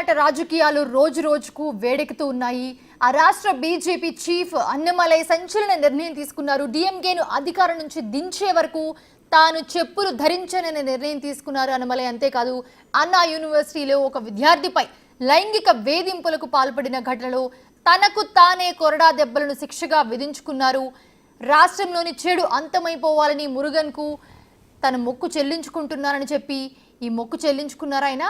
తమిళనాట రాజకీయాలు రోజు రోజుకు వేడెక్కుతూ ఉన్నాయి. ఆ రాష్ట్ర బీజేపీ చీఫ్ అన్నమలై సంచలన నిర్ణయం తీసుకున్నారు. డిఎంకేను అధికారం నుంచి దించే వరకు తాను చెప్పులు ధరించననే నిర్ణయం తీసుకున్నారు అన్నమలై. అంతేకాదు అన్నా యూనివర్సిటీలో ఒక విద్యార్థిపై లైంగిక వేధింపులకు పాల్పడిన ఘటనలో తనకు తానే కొరడా దెబ్బలను శిక్షగా విధించుకున్నారు. రాష్ట్రంలోని చెడు అంతమైపోవాలని మురుగన్కు తన మొక్కు చెల్లించుకుంటున్నారని చెప్పి ఈ మొక్కు చెల్లించుకున్నారాయన.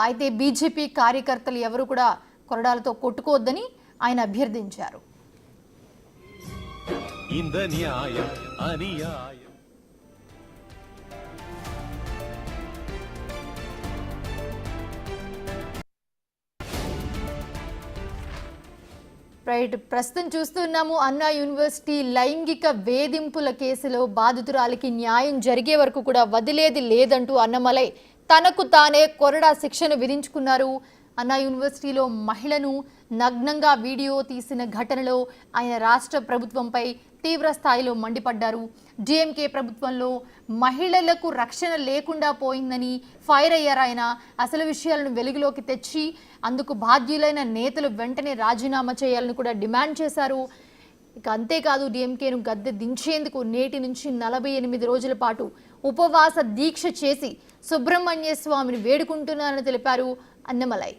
అయితే బీజేపీ కార్యకర్తలు ఎవరు కూడా కొరడాలతో కొట్టుకోవద్దని ఆయన అభ్యర్థించారు. రైట్, ప్రస్తుతం చూస్తున్నాము అన్నా యూనివర్సిటీ లైంగిక వేధింపుల కేసులో బాధితురాలికి న్యాయం జరిగే వరకు కూడా వదిలేది లేదంటూ అన్నమలై తనకు తానే కొరడా శిక్షను విధించుకున్నారు. అన్నా యూనివర్సిటీలో మహిళను నగ్నంగా వీడియో తీసిన ఘటనలో ఆయన రాష్ట్ర ప్రభుత్వంపై తీవ్ర స్థాయిలో మండిపడ్డారు. డిఎంకే ప్రభుత్వంలో మహిళలకు రక్షణ లేకుండా పోయిందని ఫైర్ అయ్యారు ఆయన. అసలు విషయాలను వెలుగులోకి తెచ్చి అందుకు బాధ్యులైన నేతలు వెంటనే రాజీనామా చేయాలని కూడా డిమాండ్ చేశారు. ఇక అంతేకాదు డిఎంకేను గద్దె దించేందుకు నేటి నుంచి 48 రోజుల పాటు ఉపవాస దీక్ష చేసి సుబ్రహ్మణ్య స్వామిని వేడుకుంటున్నారని తెలిపారు అన్నమలై.